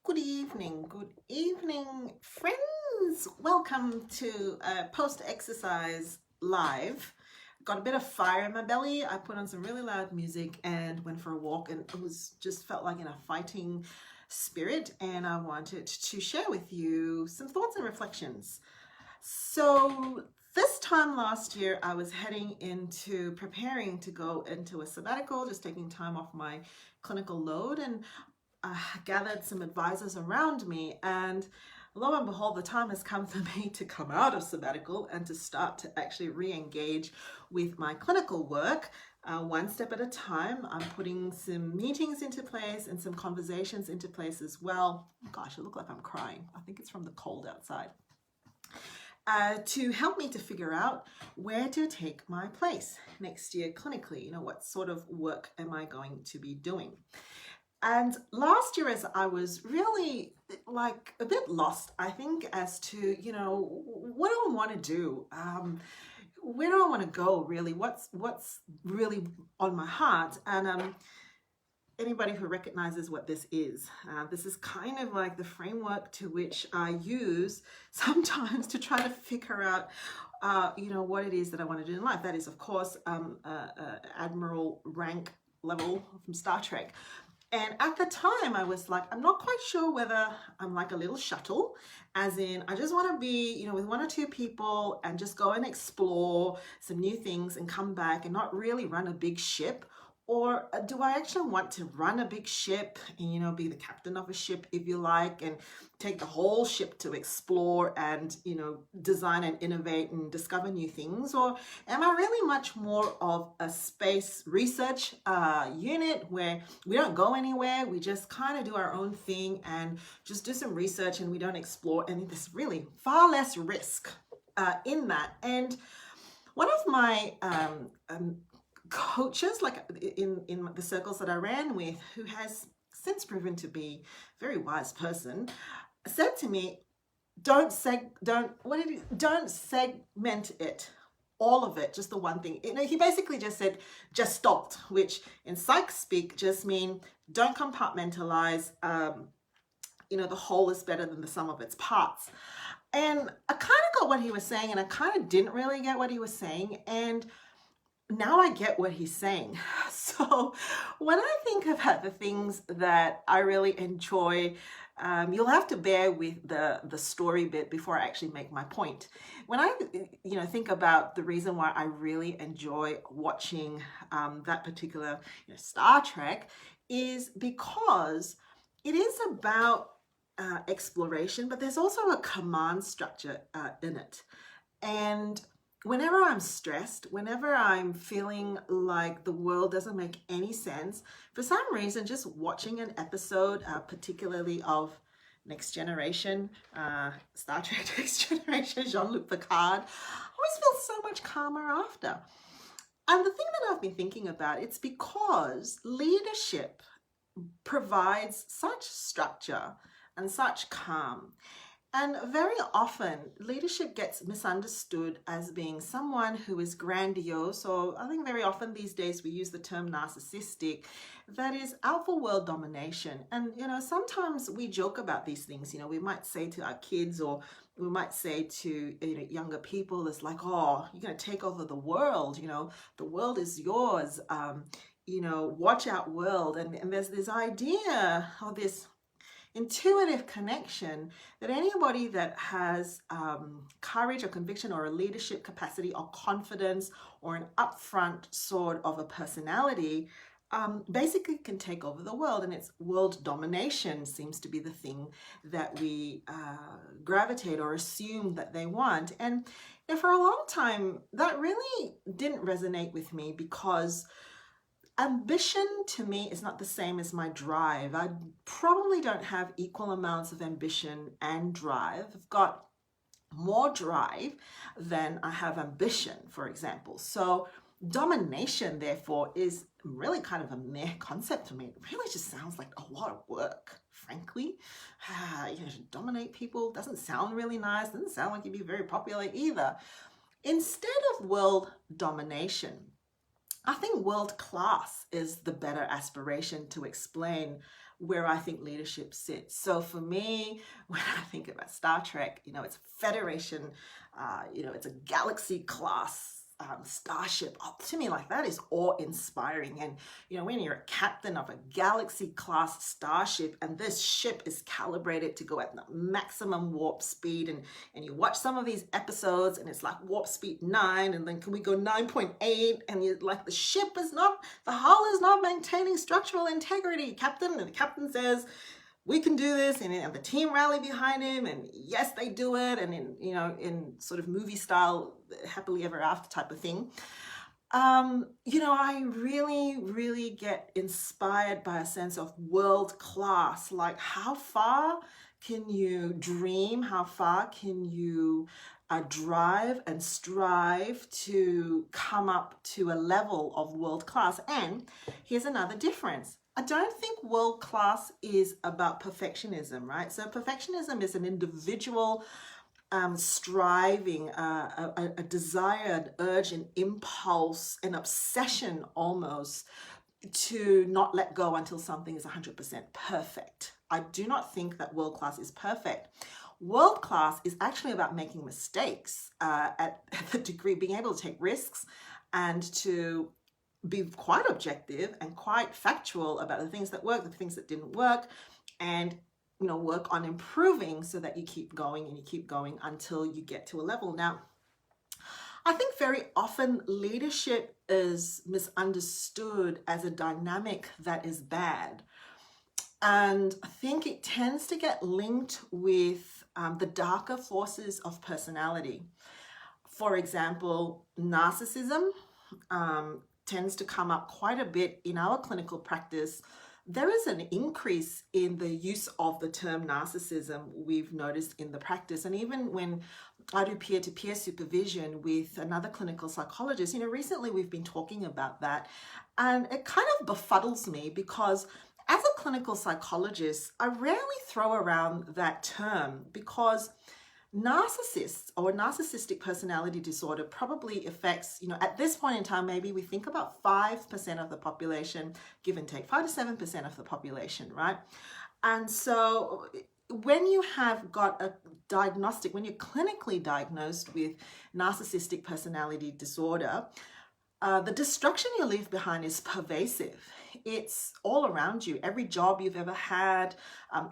Good evening, friends. Welcome to post-exercise live. Got a bit of fire in my belly. I put on some really loud music and went for a walk, and it was just felt like in a fighting spirit, and I wanted to share with you some thoughts and reflections. So this time last year, I was heading into preparing to go into a sabbatical, just taking time off my clinical load, and gathered some advisors around me, and lo and behold, the time has come for me to come out of sabbatical and to start to actually re-engage with my clinical work, one step at a time. I'm putting some meetings into place and some conversations into place as well. Gosh, I look like I'm crying. I think it's from the cold outside. To help me to figure out where to take my place next year clinically. What sort of work am I going to be doing? And last year, as I was really like a bit lost, I think, as to, what do I want to do? Where do I want to go, really? What's really on my heart? And anybody who recognizes what this is kind of like the framework to which I use sometimes to try to figure out, what it is that I want to do in life. That is, of course, admiral rank level from Star Trek. And at the time, I was like, I'm not quite sure whether I'm like a little shuttle, as in I just want to be, with one or two people and just go and explore some new things and come back and not really run a big ship. Or do I actually want to run a big ship and, be the captain of a ship, if you like, and take the whole ship to explore and, design and innovate and discover new things? Or am I really much more of a space research unit where we don't go anywhere, we just kind of do our own thing and just do some research and we don't explore, and there's really far less risk in that. And one of my coaches, like in the circles that I ran with, who has since proven to be a very wise person, said to me, don't segment it, all of it, just the one thing. He basically just said, just stopped, which in psych speak just mean don't compartmentalize. The whole is better than the sum of its parts. And I kind of got what he was saying, and I kind of didn't really get what he was saying. And now I get what he's saying. So when I think about the things that I really enjoy, you'll have to bear with the story bit before I actually make my point. When I think about the reason why I really enjoy watching that particular Star Trek is because it is about exploration, but there's also a command structure in it. And whenever I'm stressed, whenever I'm feeling like the world doesn't make any sense, for some reason, just watching an episode, particularly of Next Generation, Star Trek Next Generation, Jean-Luc Picard, I always feel so much calmer after. And the thing that I've been thinking about, it's because leadership provides such structure and such calm. And very often, leadership gets misunderstood as being someone who is grandiose, or I think very often these days we use the term narcissistic, that is out for world domination. And, sometimes we joke about these things. We might say to our kids, or we might say to younger people, it's like, oh, you're going to take over the world, the world is yours, watch out world. And there's this idea of this intuitive connection that anybody that has courage or conviction or a leadership capacity or confidence or an upfront sort of a personality basically can take over the world, and it's world domination seems to be the thing that we gravitate or assume that they want. And for a long time that really didn't resonate with me, because ambition to me is not the same as my drive. I probably don't have equal amounts of ambition and drive. I've got more drive than I have ambition, for example. So domination, therefore, is really kind of a meh concept to me. It really just sounds like a lot of work, frankly. To dominate people doesn't sound really nice. Doesn't sound like you'd be very popular either. Instead of world domination, I think world class is the better aspiration to explain where I think leadership sits. So for me, when I think about Star Trek, it's Federation, it's a galaxy class starship. To me, like, that is awe-inspiring. And when you're a captain of a galaxy class starship and this ship is calibrated to go at the maximum warp speed, and you watch some of these episodes and it's like warp speed 9, and then can we go 9.8, and you're like, the hull is not maintaining structural integrity, Captain. And the captain says, we can do this, and the team rally behind him, and yes, they do it, and in sort of movie style, happily ever after type of thing. I really, really get inspired by a sense of world class. Like, how far can you dream? How far can you drive and strive to come up to a level of world class? And here's another difference. I don't think world class is about perfectionism, right? So perfectionism is an individual striving, a desire, an urge, an impulse, an obsession almost to not let go until something is 100% perfect. I do not think that world class is perfect. World class is actually about making mistakes at the degree, being able to take risks and to be quite objective and quite factual about the things that work, the things that didn't work, and work on improving so that you keep going and you keep going until you get to a level. Now, I think very often leadership is misunderstood as a dynamic that is bad. And I think it tends to get linked with the darker forces of personality. For example, narcissism tends to come up quite a bit in our clinical practice. There is an increase in the use of the term narcissism we've noticed in the practice. And even when I do peer-to-peer supervision with another clinical psychologist, recently we've been talking about that. And it kind of befuddles me because as a clinical psychologist, I rarely throw around that term because narcissists or narcissistic personality disorder probably affects, at this point in time, maybe we think about 5% of the population, give and take, 5 to 7% of the population, right? And so when you have got a diagnostic, when you're clinically diagnosed with narcissistic personality disorder, the destruction you leave behind is pervasive. It's all around you. Every job you've ever had,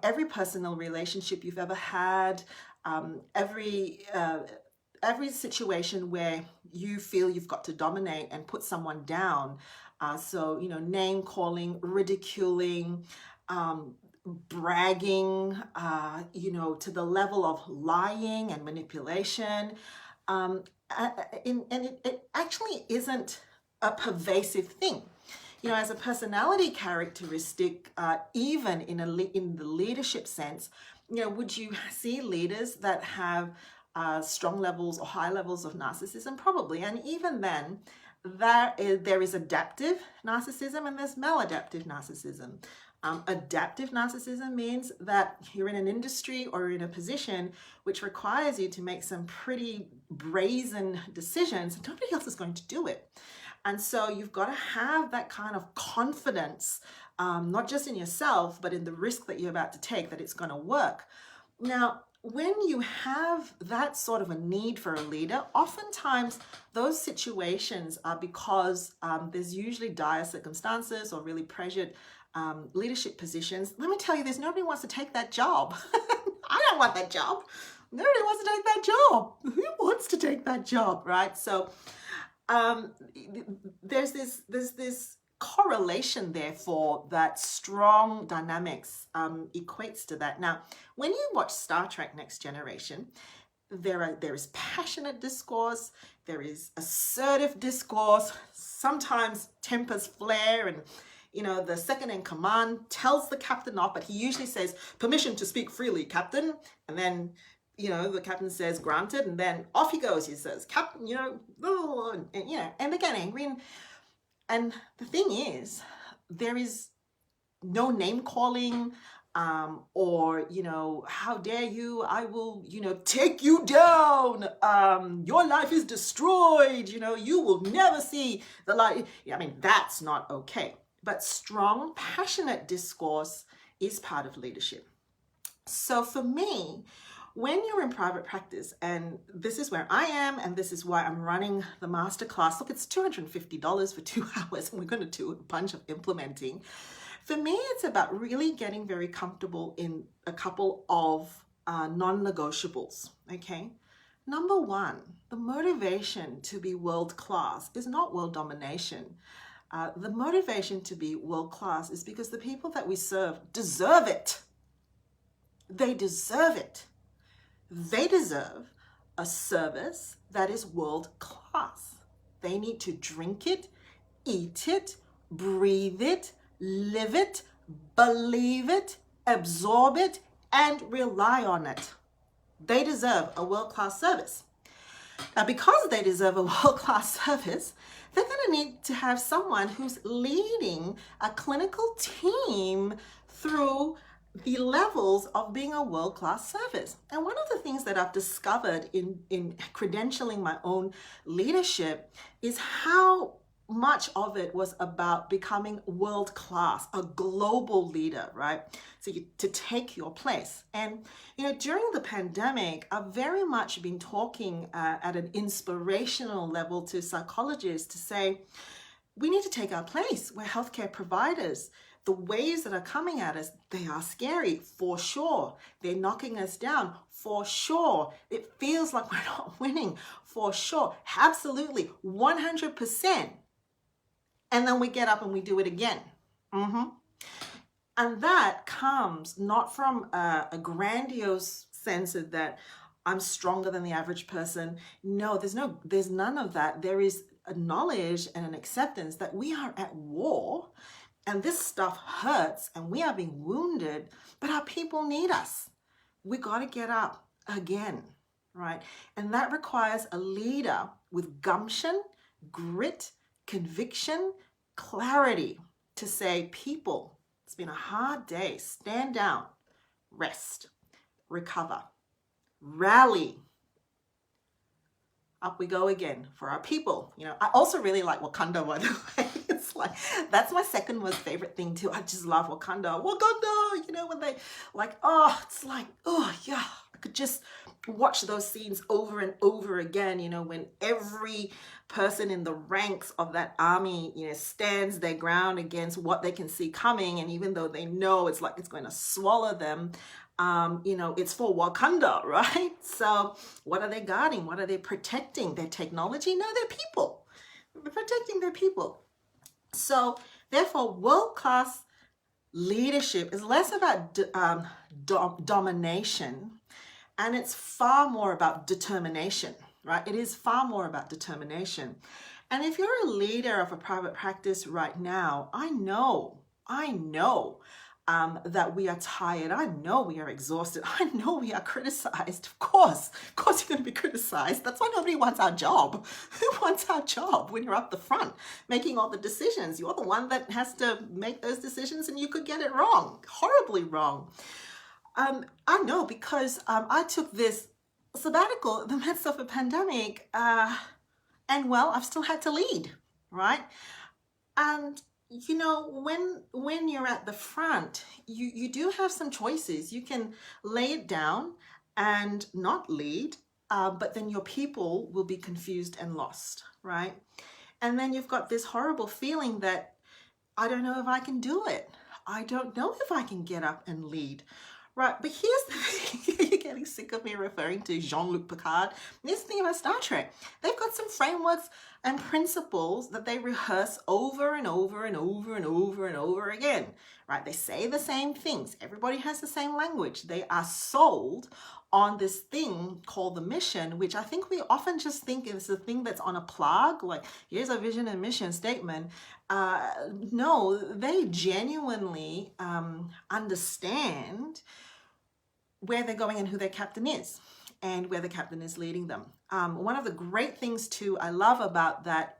every personal relationship you've ever had, every situation where you feel you've got to dominate and put someone down. So, name calling, ridiculing, bragging, to the level of lying and manipulation. And it actually isn't a pervasive thing. As a personality characteristic, even in the leadership sense, would you see leaders that have strong levels or high levels of narcissism? Probably. And even then, there is adaptive narcissism and there's maladaptive narcissism. Adaptive narcissism means that you're in an industry or in a position which requires you to make some pretty brazen decisions. Nobody else is going to do it. And so you've got to have that kind of confidence, not just in yourself, but in the risk that you're about to take, that it's going to work. Now, when you have that sort of a need for a leader, oftentimes those situations are because there's usually dire circumstances or really pressured leadership positions. Let me tell you, there's nobody wants to take that job. I don't want that job. Nobody wants to take that job. Who wants to take that job, right? So there's this correlation, therefore, that strong dynamics equates to that. Now, when you watch Star Trek Next Generation, there is passionate discourse, there is assertive discourse, sometimes tempers flare, and the second in command tells the captain off, but he usually says, "Permission to speak freely, Captain," and then the captain says, "Granted," and then off he goes. He says, "Captain, and they get angry. And the thing is, there is no name calling, or, "How dare you, I will, take you down. Your life is destroyed. You will never see the light." I mean, that's not okay. But strong, passionate discourse is part of leadership. So for me, when you're in private practice, and this is where I am, and this is why I'm running the masterclass. Look, it's $250 for 2 hours, and we're going to do a bunch of implementing. For me, it's about really getting very comfortable in a couple of non-negotiables, okay? Number one, the motivation to be world-class is not world domination. The motivation to be world-class is because the people that we serve deserve it. They deserve it. They deserve a service that is world-class. They need to drink it, eat it, breathe it, live it, believe it, absorb it, and rely on it. They deserve a world-class service. Now, because they deserve a world-class service, they're going to need to have someone who's leading a clinical team through the levels of being a world-class service. And one of the things that I've discovered in credentialing my own leadership is how much of it was about becoming world-class, a global leader, right? So to take your place. And, during the pandemic, I've very much been talking at an inspirational level to psychologists to say, we need to take our place. We're healthcare providers. The waves that are coming at us, they are scary, for sure. They're knocking us down, for sure. It feels like we're not winning, for sure. Absolutely, 100%. And then we get up and we do it again. And that comes not from a grandiose sense of that I'm stronger than the average person. No, there's none of that. There is a knowledge and an acceptance that we are at war. And this stuff hurts and we are being wounded, but our people need us. We got to get up again, right? And that requires a leader with gumption, grit, conviction, clarity to say, people, it's been a hard day. Stand down, rest, recover, rally. Up we go again for our people. I also really like Wakanda, by the way. It's like, that's my second most favorite thing too. I just love Wakanda. When they it's like, yeah, I could just watch those scenes over and over again, when every person in the ranks of that army, stands their ground against what they can see coming. And even though they know it's like it's going to swallow them, it's for Wakanda, right? So what are they guarding? What are they protecting? Their technology? No, their people. They're protecting their people. So therefore, world-class leadership is less about domination, and it's far more about determination, right? It is far more about determination. And if you're a leader of a private practice right now, I know that we are tired. I know we are exhausted. I know we are criticized. Of course you're going to be criticized. That's why nobody wants our job. Who wants our job when you're up the front making all the decisions? You're the one that has to make those decisions, and you could get it wrong, horribly wrong. I know, because I took this sabbatical in the midst of a pandemic, and I've still had to lead, right? And when you're at the front, you do have some choices. You can lay it down and not lead, but then your people will be confused and lost, right? And then you've got this horrible feeling that I don't know if I can do it. I don't know if I can get up and lead. Right, but here's the thing. You're getting sick of me referring to Jean-Luc Picard. Here's the thing about Star Trek. They've got some frameworks and principles that they rehearse over and over and over and over and over again. Right, they say the same things. Everybody has the same language. They are sold on this thing called the mission, which I think we often just think is a thing that's on a plug, like here's a vision and mission statement. No, they genuinely understand where they're going and who their captain is and where the captain is leading them. One of the great things too I love about that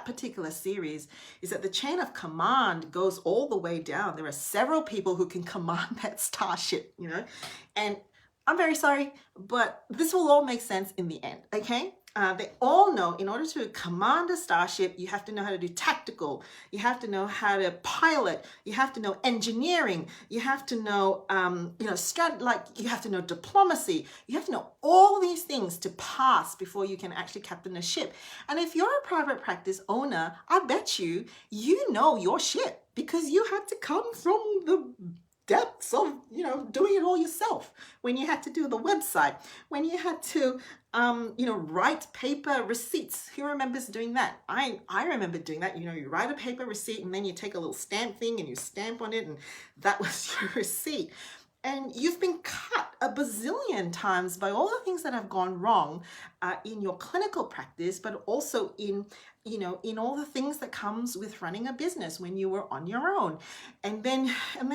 particular series is that the chain of command goes all the way down. There are several people who can command that starship, and I'm very sorry, but this will all make sense in the end, okay? they all know in order to command a starship, you have to know how to do tactical, you have to know how to pilot, you have to know engineering, you have to know, you have to know diplomacy, you have to know all these things to pass before you can actually captain a ship. And if you're a private practice owner, I bet you know your ship because you had to come from the depths of doing it all yourself, when you had to do the website, when you had to write paper receipts. Who remembers doing that? I remember doing that. You write a paper receipt and then you take a little stamp thing and you stamp on it, and that was your receipt. And you've been cut a bazillion times by all the things that have gone wrong in your clinical practice, but also in all the things that comes with running a business when you were on your own. And then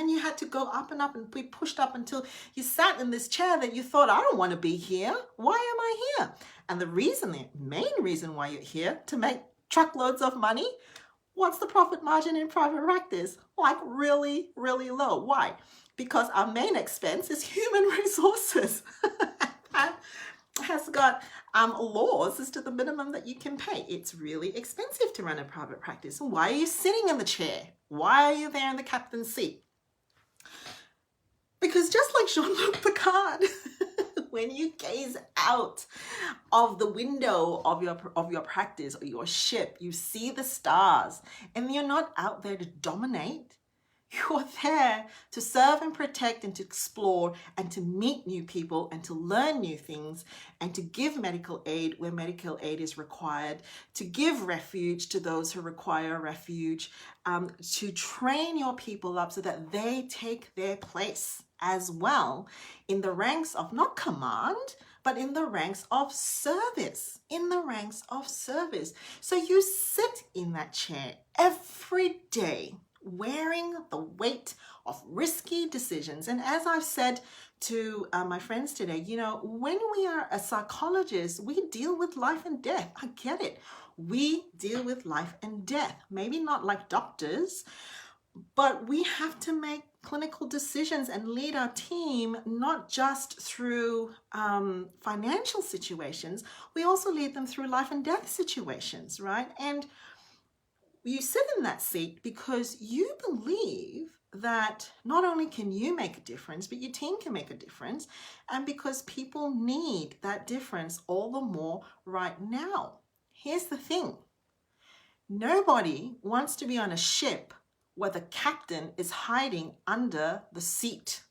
you had to go up and up and be pushed up until you sat in this chair that you thought, I don't want to be here. Why am I here? And the main reason why you're here, to make truckloads of money. What's the profit margin in private practice? Like really, really low. Why? Because our main expense is human resources. That has got laws as to the minimum that you can pay. It's really expensive to run a private practice. And why are you sitting in the chair? Why are you there in the captain's seat? Because just like Jean-Luc Picard, when you gaze out of the window of your practice or your ship, you see the stars, and you're not out there to dominate. You're there to serve and protect and to explore and to meet new people and to learn new things and to give medical aid where medical aid is required, to give refuge to those who require refuge, to train your people up so that they take their place as well in the ranks of not command, but in the ranks of service, So you sit in that chair every day, wearing the weight of risky decisions. And as I've said to my friends today, when we are a psychologist, we deal with life and death. I get it. We deal with life and death. Maybe not like doctors, but we have to make clinical decisions and lead our team, not just through financial situations. We also lead them through life and death situations, right? And you sit in that seat because you believe that not only can you make a difference, but your team can make a difference, and because people need that difference all the more right now. Here's the thing. Nobody wants to be on a ship where the captain is hiding under the seat.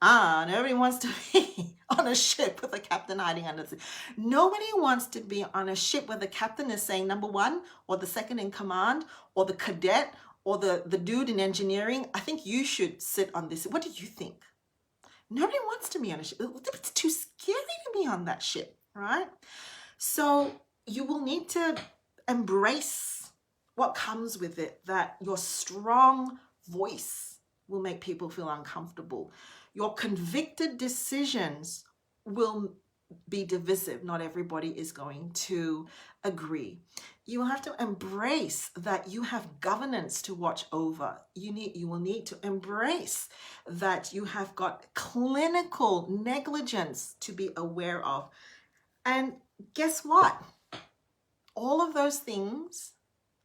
Nobody wants to be on a ship with the captain hiding under the seat. Nobody wants to be on a ship where the captain is saying number one, or the second in command, or the cadet, or the dude in engineering, I think you should sit on this. What do you think? Nobody wants to be on a ship. It's too scary to be on that ship, right? So you will need to embrace what comes with it, that your strong voice will make people feel uncomfortable. Your convicted decisions will be divisive. Not everybody is going to agree. You will have to embrace that you have governance to watch over. You will need to embrace that you have got clinical negligence to be aware of. And guess what? All of those things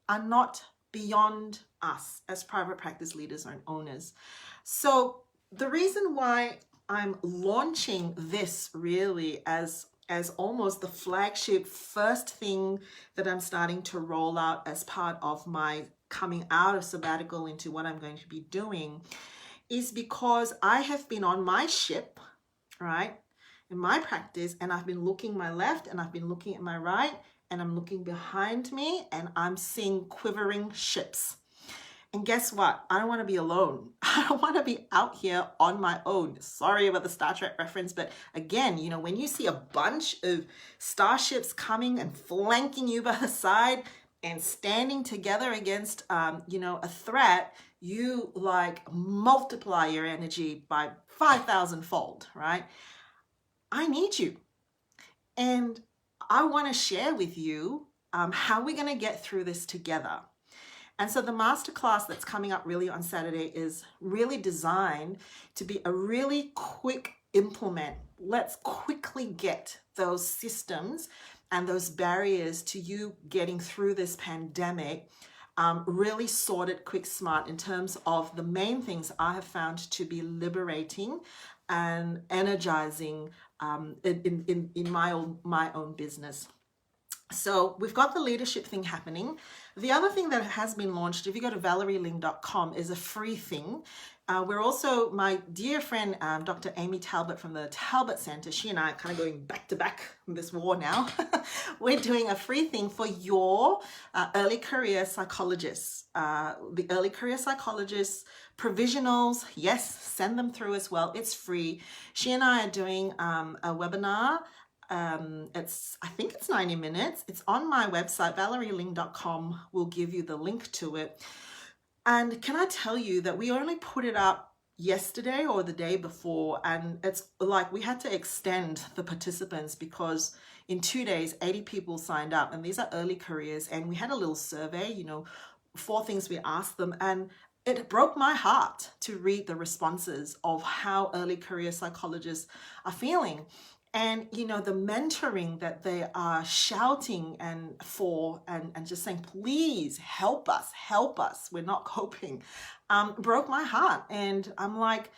are not beyond us as private practice leaders and owners. So the reason why I'm launching this really as almost the flagship first thing that I'm starting to roll out as part of my coming out of sabbatical into what I'm going to be doing is because I have been on my ship, right, in my practice, and I've been looking my left and I've been looking at my right and I'm looking behind me and I'm seeing quivering ships. And guess what? I don't want to be alone. I don't want to be out here on my own. Sorry about the Star Trek reference, but again, when you see a bunch of starships coming and flanking you by the side and standing together against, a threat, you multiply your energy by 5,000-fold, right? I need you. And I want to share with you how we're going to get through this together. And so the masterclass that's coming up really on Saturday is really designed to be a really quick implement. Let's quickly get those systems and those barriers to you getting through this pandemic really sorted, quick, smart, in terms of the main things I have found to be liberating and energizing in my own business. So we've got the leadership thing happening. The other thing that has been launched, if you go to valerieling.com, is a free thing. We're also, my dear friend, Dr. Amy Talbot from the Talbot Center, she and I are kind of going back to back in this war now. We're doing a free thing for your early career psychologists. The early career psychologists, provisionals, yes, send them through as well. It's free. She and I are doing a webinar. I think it's 90 minutes. It's on my website, valerieling.com. We'll give you the link to it. And can I tell you that we only put it up yesterday or the day before, and it's like we had to extend the participants because in 2 days, 80 people signed up, and these are early careers, and we had a little survey, 4 things we asked them, and it broke my heart to read the responses of how early career psychologists are feeling. And, the mentoring that they are shouting and just saying, please help us, we're not coping, broke my heart. And I'm like,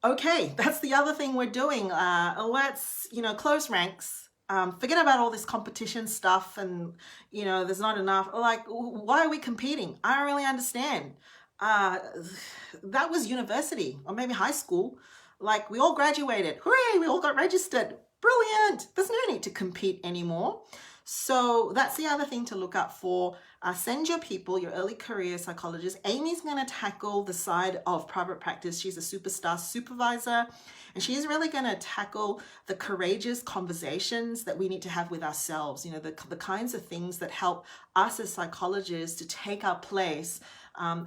okay, that's the other thing we're doing. Let's, close ranks, forget about all this competition stuff and, there's not enough. Like, why are we competing? I don't really understand. That was university or maybe high school. Like, we all graduated. Hooray, we all got registered. Brilliant. There's no need to compete anymore. So that's the other thing to look out for. Send your people, your early career psychologist. Amy's going to tackle the side of private practice. She's a superstar supervisor, and she's really going to tackle the courageous conversations that we need to have with ourselves. The kinds of things that help us as psychologists to take our place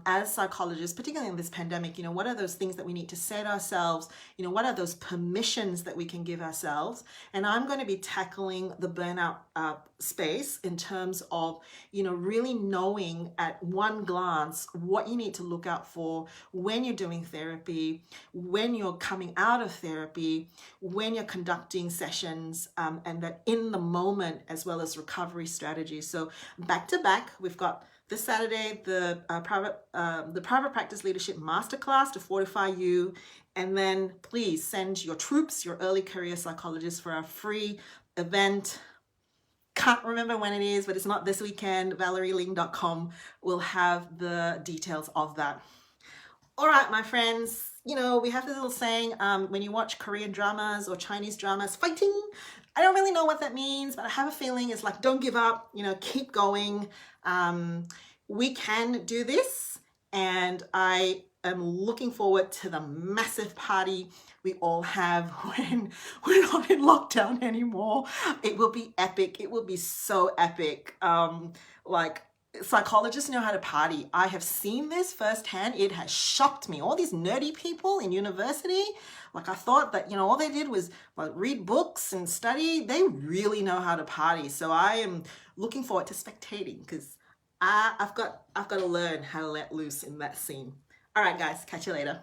as psychologists, particularly in this pandemic. What are those things that we need to say to ourselves? What are those permissions that we can give ourselves? And I'm going to be tackling the burnout space in terms of, really knowing at one glance what you need to look out for when you're doing therapy, when you're coming out of therapy, when you're conducting sessions, and that in the moment, as well as recovery strategies. So back to back, we've got this Saturday, the private practice leadership masterclass to fortify you. And then please send your troops, your early career psychologists, for our free event. Can't remember when it is, but it's not this weekend. valerieling.com will have the details of that. All right, my friends, we have this little saying, when you watch Korean dramas or Chinese dramas, fighting. I don't really know what that means, but I have a feeling it's like, don't give up, keep going. We can do this, and I am looking forward to the massive party we all have when we're not in lockdown anymore. It will be epic. It will be so epic. Psychologists know how to party. I have seen this firsthand. It has shocked me. All these nerdy people in university, I thought that, all they did was read books and study. They really know how to party. So I am looking forward to spectating because I've got to learn how to let loose in that scene. All right, guys, catch you later.